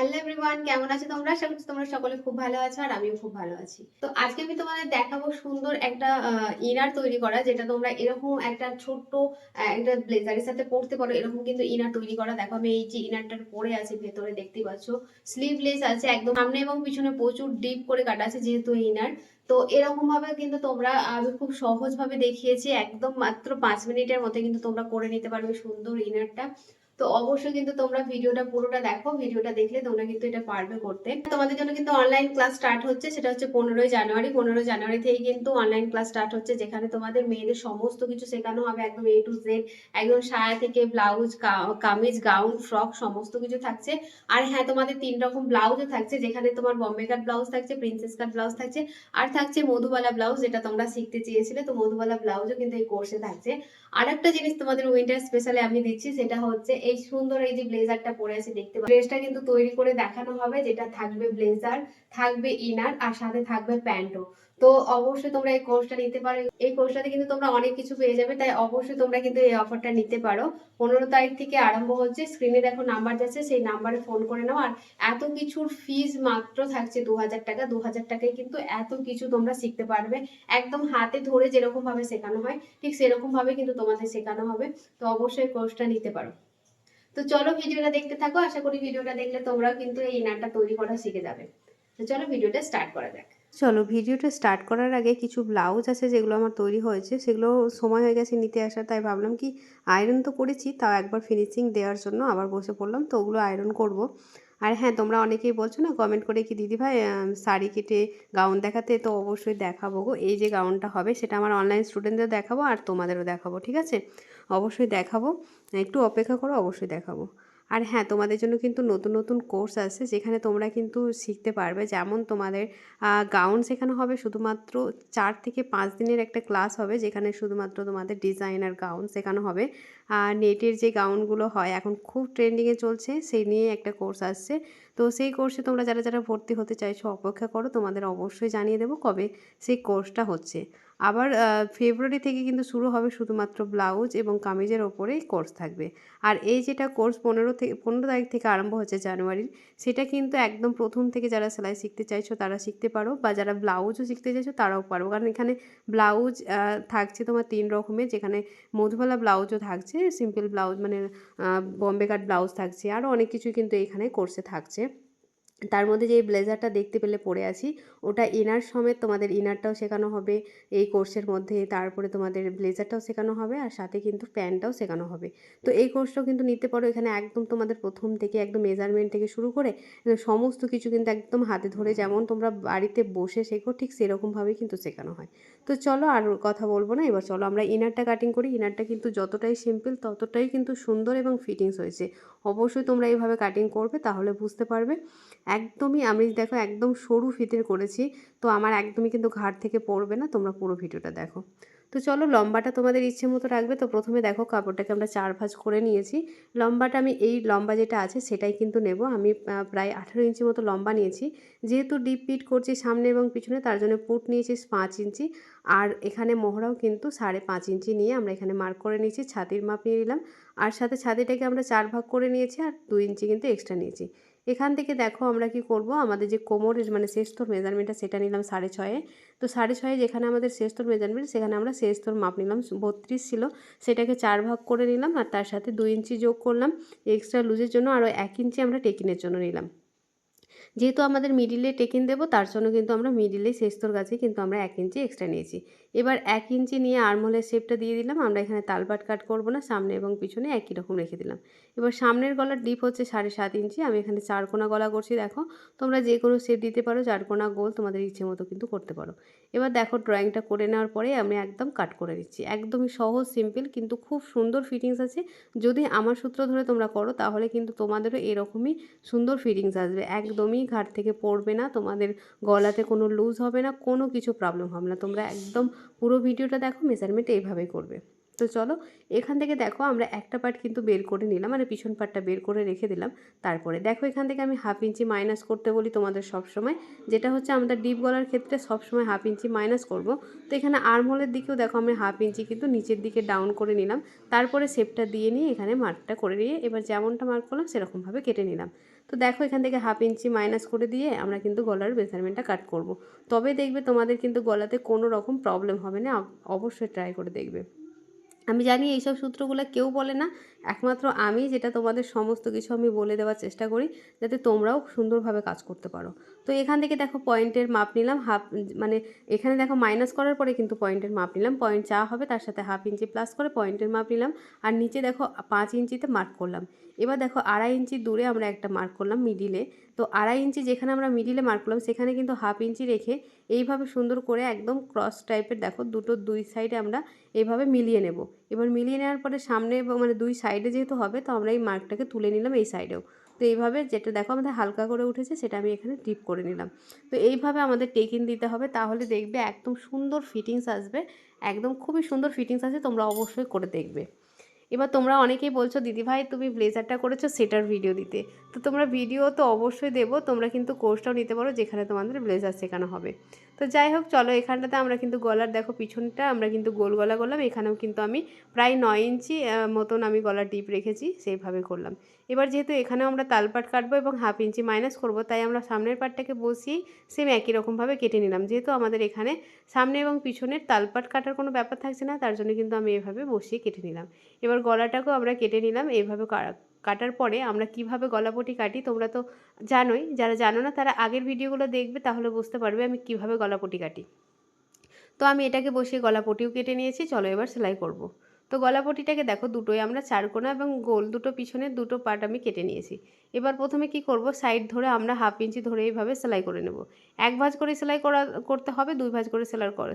Hello everyone, কেমন আছো তোমরা? আশা করছি তোমরা সকলে খুব ভালো আছো আর আমিও খুব ভালো আছি। তো আজকে আমি তোমাদের দেখাবো সুন্দর একটা ইনার তৈরি করা, যেটা তোমরা এরকম একটা ছোট্ট একটা ব্লেজারের সাথে পরতে পারো। এরকম কিন্তু ইনার তৈরি করা। দেখো আমি এই যে ইনারটা পরে আছি, ভেতরে দেখতেই পাচ্ছ স্লিভলেস আছে, একদম সামনে এবং পিছনে প্রচুর ডিপ করে কাটা আছে যেহেতু ইনার। তো এরকম ভাবে কিন্তু তোমরা আমি খুব সহজ ভাবে দেখিয়েছি, একদম মাত্র 5 মিনিটের মধ্যে কিন্তু তোমরা করে নিতে পারবে সুন্দর ইনারটা। তো অবশ্যই কিন্তু তোমরা ভিডিওটা পুরোটা দেখো, ভিডিওটা দেখলে তোমরা কিন্তু এটা পারবে করতে। তোমাদের জন্য কিন্তু অনলাইন ক্লাস স্টার্ট হচ্ছে, সেটা হচ্ছে 15ই জানুয়ারি। 15ই জানুয়ারি থেকে কিন্তু অনলাইন ক্লাস স্টার্ট হচ্ছে, যেখানে তোমাদের মেয়েদের সমস্ত কিছু শেখানো হবে, একদম এ টু জেড। একদম সায়া থেকে ব্লাউজ, কামিজ, গাউন, ফ্রক সমস্ত কিছু থাকছে। আর হ্যাঁ, তোমাদের 3 রকম ব্লাউজও থাকছে, যেখানে তোমার বম্বে কাট ব্লাউজ থাকছে, প্রিন্সেস কাট ব্লাউজ থাকছে, আর থাকছে মধুবালা ব্লাউজ, যেটা তোমরা শিখতে চেয়েছিলে। তো মধুবালা ব্লাউজও কিন্তু এই কোর্সে থাকছে। আর একটা জিনিস তোমাদের উইন্টার স্পেশালে আমি দিচ্ছি, সেটা হচ্ছে এই সুন্দর এই যে ব্লেজারটা পরে আছে দেখতে পাচ্ছ, ড্রেসটা কিন্তু তৈরি করে দেখানো হবে, যেটা থাকবে ব্লেজার, থাকবে ইনার, আর সাথে থাকবে প্যান্টও। তো অবশ্যই তোমরা এই কোর্সটা নিতে পারো। এই কোর্সটাতে কিন্তু তোমরা অনেক কিছু পেয়ে যাবে, তাই অবশ্যই তোমরা কিন্তু এই অফারটা নিতে পারো। 15 তারিখ থেকে আরম্ভ হচ্ছে। স্ক্রিনে দেখো নাম্বার যাচ্ছে, সেই নাম্বারে ফোন করে নাও। আর এত কিছুর ফিজ মাত্র থাকছে 2000 টাকা। 2000 টাকায় কিন্তু এত কিছু তোমরা শিখতে পারবে, একদম হাতে ধরে যেরকম ভাবে শেখানো হয় ঠিক সেরকম ভাবে কিন্তু তোমাদের শেখানো হবে। তো অবশ্যই কোর্সটা নিতে পারো। তো চলো ভিডিওটা দেখতে থাকো, আশা করি ভিডিওটা দেখলে তোমরাও কিন্তু এই ইনারটা তৈরি করা শিখে যাবে। তো চলো ভিডিওটা স্টার্ট করা যাক। চলো ভিডিওটা স্টার্ট করার আগে কিছু ব্লাউজ আছে যেগুলো আমার তৈরি হয়েছে, সেগুলো সময় হয়ে গেছে নিতে আসা, তাই ভাবলাম কি আয়রন তো করেছি, তাও একবার ফিনিশিং দেওয়ার জন্য আবার বসে পড়লাম, তো ওগুলো আয়রন করব। আর হ্যাঁ, তোমরা অনেকেই বলছো না কমেন্ট করে কি দিদিভাই শাড়ি কেটে গাউন দেখাতে, তো অবশ্যই দেখাবো গো। এই যে গাউনটা হবে সেটা আমার অনলাইন স্টুডেন্টদের দেখাবো আর তোমাদেরও দেখাবো, ঠিক আছে? অবশ্যই দেখাবো, একটু অপেক্ষা করো, অবশ্যই দেখাবো। আর হ্যাঁ, তোমাদের জন্য কিন্তু নতুন নতুন কোর্স আছে, যেখানে তোমরা কিন্তু শিখতে পারবে। যেমন তোমাদের গাউন শেখানো হবে শুধুমাত্র 4 থেকে 5 দিনের একটা ক্লাস হবে, যেখানে শুধুমাত্র তোমাদের ডিজাইন আর গাউন শেখানো হবে। আর নেটের যে গাউনগুলো হয় এখন খুব ট্রেন্ডিংয়ে চলছে, সেই নিয়ে একটা কোর্স আসছে। তো সেই কোর্সে তোমরা যারা যারা ভর্তি হতে চাইছো অপেক্ষা করো, তোমাদের অবশ্যই জানিয়ে দেবো কবে সেই কোর্সটা হচ্ছে। আবার ফেব্রুয়ারি থেকে কিন্তু শুরু হবে শুধুমাত্র ব্লাউজ এবং কামিজের ওপরেই কোর্স থাকবে। আর এই যেটা কোর্স 15 তারিখ থেকে আরম্ভ হচ্ছে জানুয়ারির, সেটা কিন্তু একদম প্রথম থেকে যারা সেলাই শিখতে চাইছো তারা শিখতে পারো, বা যারা ব্লাউজও শিখতে চাইছো তারাও পারো। কারণ এখানে ব্লাউজ থাকছে তোমার 3 রকমের, যেখানে মধুবালা ব্লাউজও থাকছে, সিম্পল ব্লাউজ মানে বম্বে কাট ব্লাউজ থাকছে, আরও অনেক কিছুই কিন্তু এখানে কোর্সে থাকছে। তার মধ্যে যে ব্লেজারটা দেখতে পেলে পরে আছি, ওটা ইনার সমেত তোমাদের ইনারটাও শেখানো হবে এই কোর্সের মধ্যে। তারপরে তোমাদের ব্লেজারটাও শেখানো হবে আর সাথে কিন্তু প্যান্টটাও শেখানো হবে। তো এই কোর্সটাও কিন্তু নিতে পারো। এখানে একদম তোমাদের প্রথম থেকে একদম মেজারমেন্ট থেকে শুরু করে সমস্ত কিছু কিন্তু একদম হাতে ধরে, যেমন তোমরা বাড়িতে বসে শেখো ঠিক সেরকমভাবেই কিন্তু শেখানো হয়। তো চলো আর কথা বলবো না, এবার চলো আমরা ইনারটা কাটিং করি। ইনারটা কিন্তু যতটাই সিম্পল ততটাই কিন্তু সুন্দর এবং ফিটিংস হয়েছে। অবশ্যই তোমরা এইভাবে কাটিং করবে, তাহলে বুঝতে পারবে। একদমই আমি দেখো একদম সরু ফিতের করেছি, তো আমার একদমই কিন্তু ঘাড় থেকে পড়বে না। তোমরা পুরো ভিডিওটা দেখো। তো চলো, লম্বাটা তোমাদের ইচ্ছে মতো রাখবে। তো প্রথমে দেখো কাপড়টাকে আমরা 4 ভাঁজ করে নিয়েছি। লম্বাটা আমি এই লম্বা যেটা আছে সেটাই কিন্তু নেব। আমি প্রায় 18 ইঞ্চি মতো লম্বা নিয়েছি। যেহেতু ডিপ পিট করছি সামনে এবং পিছনে, তার জন্য পুট নিয়েছি 5 ইঞ্চি। আর এখানে মোহরাও কিন্তু 5.5 ইঞ্চি নিয়ে আমরা এখানে মার্ক করে নিয়েছি। ছাতির মাপ নিয়ে নিলাম, আর সাথে ছাতিটাকে আমরা 4 ভাগ করে নিয়েছি, আর 2 ইঞ্চি কিন্তু এক্সট্রা নিয়েছি। এখান থেকে দেখো আমরা কি করব, আমাদের যে কোমরের মানে শেষতর মেজারমেন্টটা সেটা নিলাম 6.5-এ। তো 6.5-এ যেখানে আমাদের শেষতর মেজারমেন্ট, সেখানে আমরা শেষতর মাপ নিলাম 32 ছিল, সেটাকে 4 ভাগ করে নিলাম, আর তার সাথে 2 ইঞ্চি যোগ করলাম এক্সট্রা লুজের জন্য, আরও 1 ইঞ্চি আমরা টেকিনের জন্য নিলাম। যেহেতু আমাদের মিডিলে টেকিন দেবো, তার জন্য কিন্তু আমরা মিডিলে শেষতর গাছে কিন্তু আমরা 1 ইঞ্চি এক্সট্রা নিয়েছি। এবার 1 ইঞ্চি নিয়ে আর্মহোলের শেপটা দিয়ে দিলাম। আমরা এখানে তালপাট কাট করব না, সামনে এবং পিছনে একই রকম রেখে দিলাম। এবার সামনের গলার ডিপ হচ্ছে 7.5 ইঞ্চি। আমি এখানে 4 কোনা গলা করছি। দেখো তোমরা যে কোনো শেপ দিতে পারো, 4 কোনা গোল তোমাদের ইচ্ছে মতো কিন্তু করতে পারো। এবার দেখো ড্রয়িংটা করে নেওয়ার পরে আমি একদম কাট করে দিচ্ছি। একদমই সহজ সিম্পল, কিন্তু খুব সুন্দর ফিটিংস আছে। যদি আমার সূত্র ধরে তোমরা করো তাহলে কিন্তু তোমাদেরও এরকমই সুন্দর ফিটিংস আসবে। একদমই ঘাড় থেকে পড়বে না, তোমাদের গলাতে কোনো লুজ হবে না, কোনো কিছু প্রবলেম হবে না। তোমরা একদম পুরো ভিডিওটা দেখো, মেজারমেন্ট এইভাবেই করবে। তো চলো, এখান থেকে দেখো আমরা একটা পার্ট কিন্তু বের করে নিলাম, মানে পিছন পার্টটা বের করে রেখে দিলাম। তারপরে দেখো এখান থেকে আমি 1/2 ইঞ্চি মাইনাস করতে বলি তোমাদের সব সময়, যেটা হচ্ছে আমাদের ডিপ গলার ক্ষেত্রে সবসময় 1/2 ইঞ্চি মাইনাস করব। তো এখানে আর্মহোলের দিকেও দেখো আমি 1/2 ইঞ্চি কিন্তু নিচের দিকে ডাউন করে নিলাম। তারপরে শেপটা দিয়ে নিয়ে এখানে মার্কটা করে নিয়ে এবার যেমনটা মার্ক করলাম সেরকমভাবে কেটে নিলাম। তো দেখো এখান থেকে 1/2 ইঞ্চি মাইনাস করে দিয়ে আমরা কিন্তু গলার মেজারমেন্টটা কাট করব। তবে দেখবে তোমাদের কিন্তু গলাতে কোনো রকম প্রবলেম হবে না, অবশ্যই ট্রাই করে দেখবে। আমি জানি এইসব সূত্রগুলো কেউ বলে না, একমাত্র আমি, যেটা তোমাদের সমস্ত কিছু আমি বলে দেওয়ার চেষ্টা করি যাতে তোমরাও সুন্দরভাবে কাজ করতে পারো। তো এখান থেকে দেখো পয়েন্টের মাপ নিলাম মানে এখানে দেখো মাইনাস করার পরে কিন্তু পয়েন্টের মাপ নিলাম, পয়েন্ট যা হবে তার সাথে 1/2 ইঞ্চি প্লাস করে পয়েন্টের মাপ নিলাম। আর নিচে দেখো 5 ইঞ্চিতে মার্ক করলাম। এবার দেখো 2.5 ইঞ্চি দূরে আমরা একটা মার্ক করলাম মিডিলে। তো 2.5 ইঞ্চি যেখানে আমরা মিডিলে মার্ক করলাম সেখানে কিন্তু 1/2 ইঞ্চি রেখে এইভাবে সুন্দর করে একদম ক্রস টাইপের দেখো দুই সাইডে আমরা এইভাবে মিলিয়ে নেব। এবার মিলিয়ে নেওয়ার পরে সামনে মানে দুই সাইডে যেহেতু হবে, তো আমরা এই মার্কটাকে তুলে নিলাম এই সাইডেও। তো এইভাবে যেটা দেখো আমাদের হালকা করে উঠেছে সেটা আমি এখানে টিপ করে নিলাম। তো এইভাবে আমাদের টেকিং দিতে হবে, তাহলে দেখবে একদম সুন্দর ফিটিংস আসবে। একদম খুবই সুন্দর ফিটিংস আছে, তোমরা অবশ্যই করে দেখবে। এবার তোমরা অনেকেই বলছো দিদিভাই তুমি ব্লেজারটা করেছো সেটার ভিডিও দিতে। তো তোমরা ভিডিও তো অবশ্যই দেবো, তোমরা কিন্তু কোর্সটাও নিতে পারো যেখানে তোমাদের ব্লেজার শেখানো হবে। তো যাই হোক চলো, এখানটাতে আমরা কিন্তু গলার দেখো পিছনটা আমরা কিন্তু গোল গলা করলাম। এখানেও কিন্তু আমি প্রায় 9 ইঞ্চি মতন আমি গলার ডিপ রেখেছি, সেইভাবে করলাম। এবার যেহেতু এখানেও আমরা তালপাট কাটবো এবং 1/2 ইঞ্চি মাইনাস করব, তাই আমরা সামনের পাটটাকে বসিয়েই সেম একই রকমভাবে কেটে নিলাম। যেহেতু আমাদের এখানে সামনে এবং পিছনের তালপাট কাটার কোনো ব্যাপার থাকছে না, তার জন্য কিন্তু আমি এভাবে বসিয়ে কেটে নিলাম। এবার গলাটাকেও আমরা কেটে নিলাম। এইভাবে কাটার পরে আমরা কিভাবে গলাপটি কাটি তোমরা তো জানোই, যারা জানো না তারা আগের ভিডিওগুলো দেখবে, তাহলে বুঝতে পারবে আমি কিভাবে গলাপটি কাটি। তো আমি এটাকে বসিয়ে গলাপটিও কেটে নিয়েছি, চলো এবার সেলাই করব। তো গলাপটিটাকে দেখো দুটোই আমরা চারকোনা এবং গোল দুটো পিছনের দুটো পার্ট আমি কেটে নিয়েছি। এবার প্রথমে কি করব, সাইড ধরে আমরা 1/2 ইঞ্চি ধরে এইভাবে সেলাই করে নেব। এক ভাঁজ করে সেলাই করতে হবে, দুই ভাঁজ করে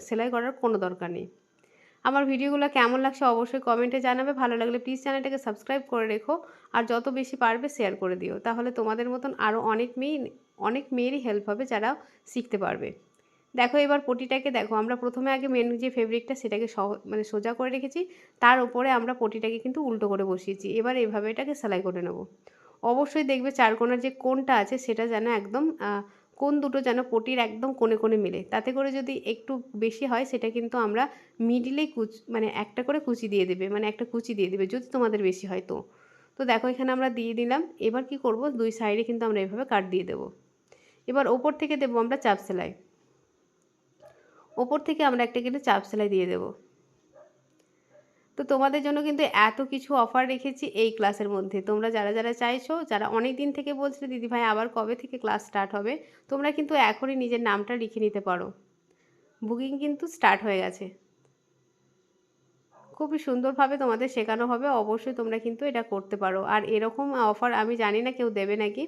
সেলাই করার কোনো দরকার নেই। আমার ভিডিওগুলো কেমন লাগছে অবশ্যই কমেন্টে জানাবে। ভালো লাগলে প্লিজ চ্যানেলটাকে সাবস্ক্রাইব করে রেখো, আর যত বেশি পারবে শেয়ার করে দিও। তাহলে তোমাদের মতন আরও অনেক মেয়েরই হেল্প হবে যারা শিখতে পারবে। দেখো এবার পটিটাকে দেখো আমরা প্রথমে আগে মেন যে ফেব্রিকটা সেটাকে মানে সোজা করে রেখেছি, তার উপরে আমরা পটিটাকে কিন্তু উল্টো করে বসিয়েছি। এবার এইভাবে এটাকে সেলাই করে নেব। অবশ্যই দেখবে চারকোনার যে কোণটা আছে সেটা যেন একদম কোণ দুটো যেন পটির একদম কোণে কোণে মেলে। তাতে করে যদি একটু বেশি হয় সেটা কিন্তু আমরা মিডিলেই মানে একটা করে কুচি দিয়ে দেবে, মানে একটা কুচি দিয়ে দেবে যদি তোমাদের বেশি হয় তো। তো দেখো এখানে আমরা দিয়ে দিলাম। এবার কি করব, দুই সাইডে কিন্তু আমরা এভাবে কাট দিয়ে দেব। এবার ওপর থেকে দেবো আমরা চাপ সেলাই। ওপর থেকে আমরা একটা কিন্তু চাপ সেলাই দিয়ে দেব। তো তোমাদের জন্য কিন্তু এত কিছু অফার রেখেছি এই ক্লাসের মধ্যে। তোমরা যারা যারা চাইছো, যারা অনেক দিন থেকে বলছিলে দিদিভাই আবার কবে থেকে ক্লাস স্টার্ট হবে, তোমরা কিন্তু এখনই নিজের নামটা লিখে নিতে পারো। বুকিং কিন্তু স্টার্ট হয়ে গেছে। খুবই সুন্দরভাবে তোমাদের শেখানো হবে, অবশ্যই তোমরা কিন্তু এটা করতে পারো। আর এরকম অফার আমি জানি না কেউ দেবে নাকি,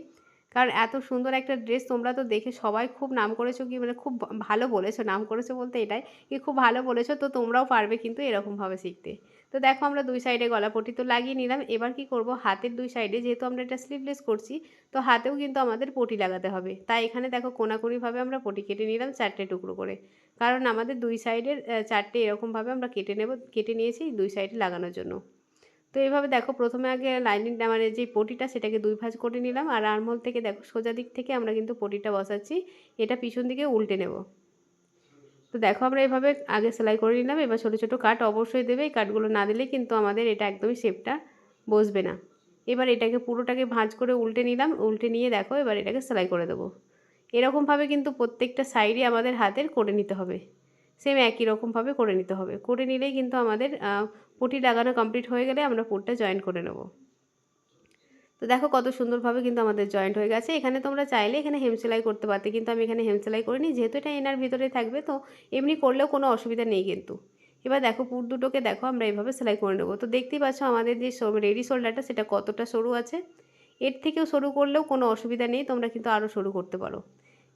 কারণ এত সুন্দর একটা ড্রেস তোমরা তো দেখে সবাই খুব নাম করেছো, কি মানে খুব ভালো বলেছো, নাম করেছো বলতে এটাই কি খুব ভালো বলেছো। তো তোমরাও পারবে কিন্তু এরকমভাবে শিখতে। তো দেখো আমরা দুই সাইডে গলাপটি তো লাগিয়ে নিলাম। এবার কি করব, হাতের দুই সাইডে যেহেতু আমরা এটা স্লিভলেস করছি, তো হাতেও কিন্তু আমাদের পটি লাগাতে হবে। তাই এখানে দেখো কোনাকুনিভাবে আমরা পটি কেটে নিলাম 4টে টুকরো করে, কারণ আমাদের দুই সাইডের 4টে এরকমভাবে আমরা কেটে নিয়েছি দুই সাইডে লাগানোর জন্য। তো এইভাবে দেখো প্রথমে আগে লাইনিংটা মানে যে পটিটা সেটাকে দুই ভাঁজ করে নিলাম, আর আর্মহোল থেকে দেখো সোজা দিক থেকে আমরা কিন্তু পটিটা বসাচ্ছি, এটা পিছন দিকে উল্টে নেব। তো দেখো আমরা এভাবে আগে সেলাই করে নিলাম। এবার ছোটো ছোটো কাট অবশ্যই দেবে, এই কাটগুলো না দিলে কিন্তু আমাদের এটা একদমই শেপটা বসবে না। এবার এটাকে পুরোটাকে ভাঁজ করে উল্টে নিলাম, উল্টে নিয়ে দেখো এবার এটাকে সেলাই করে দেবো। এরকমভাবে কিন্তু প্রত্যেকটা সাইডে আমাদের হাতের করে নিতে হবে, সেম একই রকমভাবে করে নিতে হবে। করে নিলেই কিন্তু আমাদের পটি লাগানো কমপ্লিট হয়ে গেলে আমরা পুরোটা জয়েন করে নেব। তো দেখো কত সুন্দরভাবে কিন্তু আমাদের জয়েন্ট হয়ে গেছে। এখানে তোমরা চাইলে এখানে হেম সেলাই করতে পারতে, কিন্তু আমি এখানে হেম সেলাই করিনি, যেহেতু এটা এনার ভিতরে থাকবে তো এমনি করলেও কোনো অসুবিধা নেই কিন্তু। এবার দেখো পুর দুটোকে দেখো আমরা এইভাবে সেলাই করে নেবো। তো দেখতেই পাচ্ছ আমাদের যে রেডি শোল্ডারটা সেটা কতটা সরু আছে, এর থেকেও সরু করলেও কোনো অসুবিধা নেই, তোমরা কিন্তু আরও সরু করতে পারো।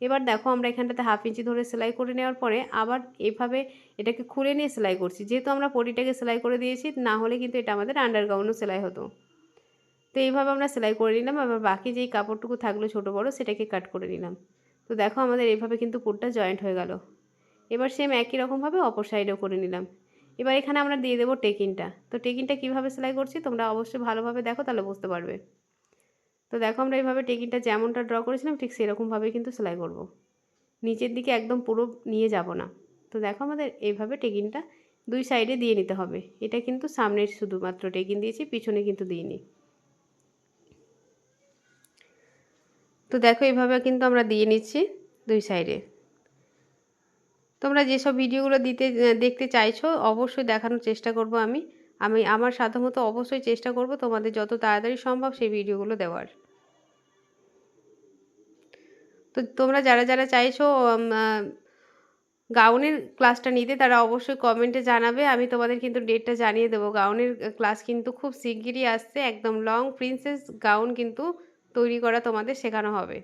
এবার দেখো আমরা এখানটাতে 1/2 ইঞ্চি ধরে সেলাই করে নেওয়ার পরে আবার এইভাবে এটাকে খুলে নিয়ে সেলাই করছি, যেহেতু আমরা পটিটাকে সেলাই করে দিয়েছি, না হলে কিন্তু এটা আমাদের আন্ডারগাউনও সেলাই হতো। তো এইভাবে আমরা সেলাই করে নিলাম। আবার বাকি যেই কাপড়টুকু থাকলো ছোটো বড়ো সেটাকে কাট করে নিলাম। তো দেখো আমাদের এইভাবে কিন্তু পুরোটা জয়েন্ট হয়ে গেল। এবার সেম একই রকমভাবে অপর সাইডেও করে নিলাম। এবার এখানে আমরা দিয়ে দেবো টেকিনটা। তো টেকিনটা কীভাবে সেলাই করছি তোমরা অবশ্যই ভালোভাবে দেখো, তাহলে বুঝতে পারবে। তো দেখো আমরা এইভাবে টেকিনটা যেমনটা ড্র করেছিলাম ঠিক সেরকমভাবেই কিন্তু সেলাই করব। নিচের দিকে একদম পুরো নিয়ে যাব না। তো দেখো আমাদের এইভাবে টেকিনটা দুই সাইডে দিয়ে নিতে হবে। এটা কিন্তু সামনের শুধুমাত্র টেকিন দিয়েছি, পিছনে কিন্তু দিইনি। তো দেখো এইভাবে কিন্তু আমরা দিয়ে নিচ্ছি দুই সাইডে। তোমরা যেসব ভিডিওগুলো দেখতে চাইছো অবশ্যই দেখানোর চেষ্টা করব আমি। আমি আমার সাধ্যমতো অবশ্যই চেষ্টা করব তোমাদের যত তাড়াতাড়ি সম্ভব সেই ভিডিওগুলো দেওয়ার। তো তোমরা যারা চাইছো গাউনের ক্লাসটা নিতে তারা অবশ্যই কমেন্টে জানাবে। আমি তোমাদের কিন্তু ডেটটা জানিয়ে দেবো। গাউনের ক্লাস কিন্তু খুব শিগগিরই আসছে। একদম লং প্রিন্সেস গাউন কিন্তু তৈরি করা তোমাদের শেখানো হবে।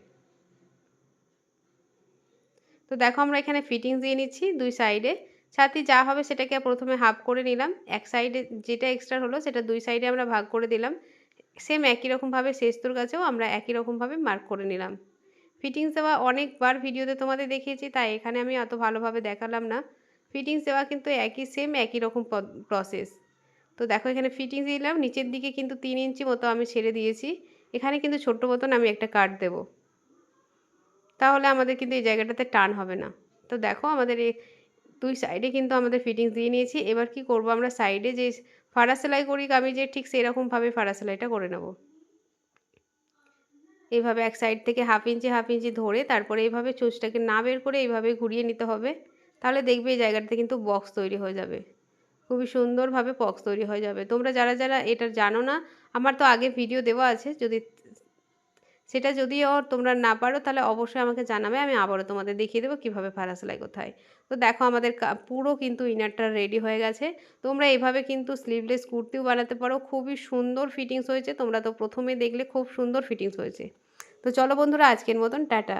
তো দেখো আমরা এখানে ফিটিংস দিয়ে নিচ্ছি দুই সাইডে। সাথে যা হবে সেটাকে প্রথমে হাফ করে নিলাম। এক সাইডে যেটা এক্সট্রা হলো সেটা দুই সাইডে আমরা ভাগ করে দিলাম। সেম একই রকমভাবে শেষতোর কাছেও আমরা একই রকমভাবে মার্ক করে নিলাম। ফিটিংস দেওয়া অনেকবার ভিডিওতে তোমাদের দেখিয়েছি, তাই এখানে আমি অত ভালোভাবে দেখালাম না। ফিটিংস দেওয়া কিন্তু একই রকম প্রসেস। তো দেখো এখানে ফিটিংস দিলাম, নিচের দিকে কিন্তু 3 ইঞ্চি মতো আমি ছেড়ে দিয়েছি। এখানে কিন্তু ছোট্ট মতন আমি একটা কাট দেব, তাহলে আমাদের কিন্তু এই জায়গাটাতে টান হবে না। তো দেখো আমাদের এই দুই সাইডে কিন্তু আমাদের ফিটিংস দিয়ে নিয়েছি। এবার কি করব, আমরা সাইডে যে ফাড়া সেলাই করি কামিজের ঠিক সেরকমভাবে ফাড়া সেলাইটা করে নেব। এইভাবে এক সাইড থেকে হাফ ইঞ্চি ধরে তারপরে এইভাবে চোঁচটাকে না বের করে এইভাবে ঘুরিয়ে নিতে হবে। তাহলে দেখবে এই জায়গাটাতে কিন্তু বক্স তৈরি হয়ে যাবে, খুবই সুন্দরভাবে বক্স তৈরি হয়ে যাবে। তোমরা যারা এটা জানো না, আমার তো আগে ভিডিও দেওয়া আছে, সেটা যদিও তোমরা না পারো তাহলে অবশ্যই আমাকে জানাবে, আমি আবারও তোমাদের দেখিয়ে দেবো কীভাবে ফাড়া সেলাই কোথায়। তো দেখো আমাদের পুরো কিন্তু ইনারটা রেডি হয়ে গেছে। তোমরা এইভাবে কিন্তু স্লিভলেস কুর্তিও বানাতে পারো, খুবই সুন্দর ফিটিংস হয়েছে। তোমরা তো প্রথমে দেখলে খুব সুন্দর ফিটিংস হয়েছে। তো চলো বন্ধুরা, আজকের মতন টাটা।